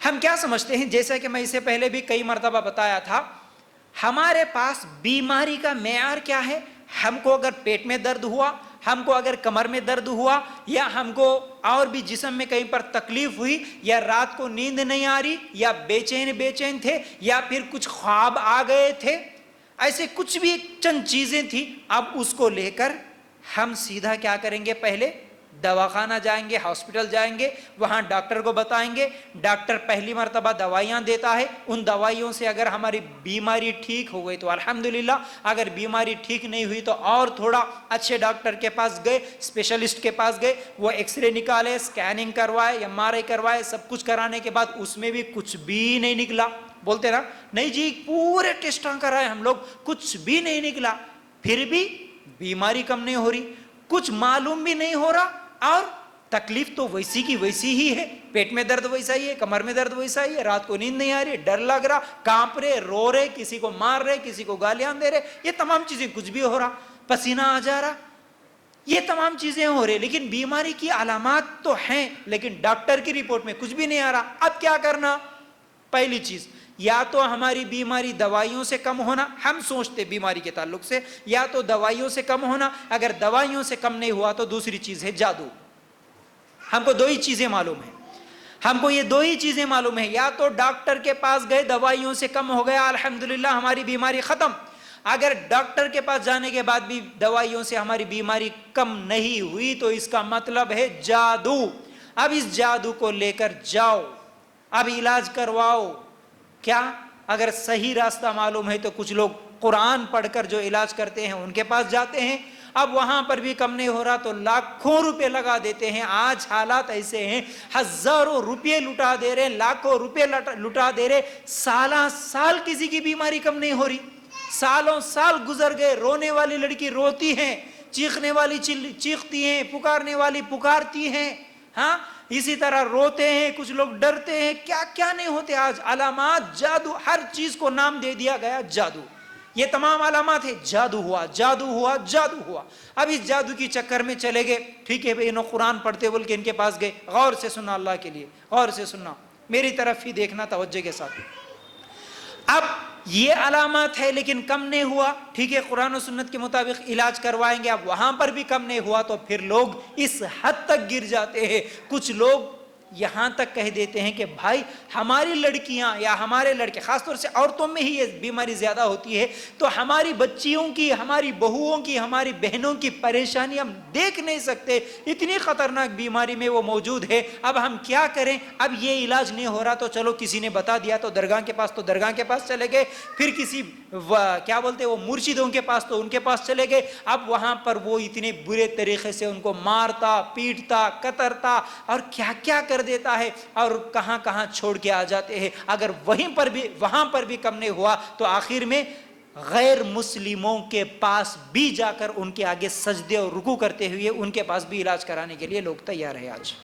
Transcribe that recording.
हम क्या समझते हैं, जैसा कि मैं इससे पहले भी कई मरतबा बताया था, हमारे पास बीमारी का मेयार क्या है। हमको अगर पेट में दर्द हुआ, हमको अगर कमर में दर्द हुआ, या हमको और भी जिस्म में कहीं पर तकलीफ हुई, या रात को नींद नहीं आ रही, या बेचैन बेचैन थे, या फिर कुछ ख्वाब आ गए थे, ऐसे कुछ भी चंद चीजें थी, अब उसको लेकर हम सीधा क्या करेंगे, पहले दवाखाना जाएंगे, हॉस्पिटल जाएंगे, वहां डॉक्टर को बताएंगे। डॉक्टर पहली मर्तबा दवाइयां देता है, उन दवाइयों से अगर हमारी बीमारी ठीक हो गई तो अल्हम्दुलिल्लाह, अगर बीमारी ठीक नहीं हुई तो और थोड़ा अच्छे डॉक्टर के पास गए, स्पेशलिस्ट के पास गए, वो एक्सरे निकाले, स्कैनिंग करवाए, MRI करवाए, सब कुछ कराने के बाद उसमें भी कुछ भी नहीं निकला। बोलते ना, नहीं जी पूरे टेस्ट कराए हम लोग, कुछ भी नहीं निकला, फिर भी बीमारी कम नहीं हो रही, कुछ मालूम भी नहीं हो रहा, और तकलीफ तो वैसी की वैसी ही है, पेट में दर्द वैसा ही है, कमर में दर्द वैसा ही है, रात को नींद नहीं आ रही, डर लग रहा, कांप रहे, रो रहे, किसी को मार रहे, किसी को गालियां दे रहे, ये तमाम चीजें, कुछ भी हो रहा, पसीना आ जा रहा, ये तमाम चीजें हो रही, लेकिन बीमारी की अलामत तो हैं, लेकिन डॉक्टर की रिपोर्ट में कुछ भी नहीं आ रहा। अब क्या करना, पहली चीज, या तो हमारी बीमारी दवाइयों से कम होना, हम सोचते बीमारी के ताल्लुक से, या तो दवाइयों से कम होना, अगर दवाइयों से कम नहीं हुआ तो दूसरी चीज है जादू। हमको दो ही चीजें मालूम है, हमको ये दो ही चीजें मालूम है, या तो डॉक्टर के पास गए, दवाइयों से कम हो गया, अल्हम्दुलिल्लाह हमारी बीमारी खत्म। अगर डॉक्टर के पास जाने के बाद भी दवाइयों से हमारी बीमारी कम नहीं हुई तो इसका मतलब है जादू। अब इस जादू को लेकर जाओ, अब इलाज करवाओ। क्या, अगर सही रास्ता मालूम है तो कुछ लोग कुरान पढ़कर जो इलाज करते हैं उनके पास जाते हैं, अब वहां पर भी कम नहीं हो रहा तो लाखों रुपए लगा देते हैं। आज हालात ऐसे हैं, हजारों रुपये लुटा दे रहे, लाखों रुपये लुटा दे रहे, साला साल किसी की बीमारी कम नहीं हो रही, सालों साल गुजर गए, रोने वाली लड़की रोती है, चीखने वाली चीखती है, पुकारने वाली पुकारती है, हाँ इसी तरह रोते हैं, कुछ लोग डरते हैं, क्या क्या नहीं होते आज, अलामात जादू, हर चीज को नाम दे दिया गया जादू। ये तमाम अलामत है, जादू हुआ, जादू हुआ, जादू हुआ। अब इस जादू की चक्कर में चले गए, ठीक है भाई, इन्होंने कुरान पढ़ते बोल के इनके पास गए, गौर से सुनना, अल्लाह के लिए गौर से सुनना, मेरी तरफ ही देखना तवज्जो के साथ। अब ये अलामत है लेकिन कम नहीं हुआ, ठीक है, कुरान और सुन्नत के मुताबिक इलाज करवाएंगे, अब वहां पर भी कम नहीं हुआ तो फिर लोग इस हद तक गिर जाते हैं, कुछ लोग यहां तक कह देते हैं कि भाई हमारी लड़कियां या हमारे लड़के, खासतौर से औरतों में ही ये बीमारी ज्यादा होती है, तो हमारी बच्चियों की, हमारी बहुओं की, हमारी बहनों की परेशानी हम देख नहीं सकते, इतनी खतरनाक बीमारी में वो मौजूद है, अब हम क्या करें। अब ये इलाज नहीं हो रहा तो चलो किसी ने बता दिया तो दरगाह के पास, तो दरगाह के पास चले गए, फिर किसी क्या बोलते वो मुर्शिदों के पास, तो उनके पास चले गए। अब वहां पर वो इतने बुरे तरीके से उनको मारता, पीटता, कतरता और क्या क्या कर देता है, और कहां कहां छोड़ के आ जाते हैं। अगर वहां पर भी कम नहीं हुआ तो आखिर में गैर मुस्लिमों के पास भी जाकर उनके आगे सजदे और रुकू करते हुए उनके पास भी इलाज कराने के लिए लोग तैयार है आज।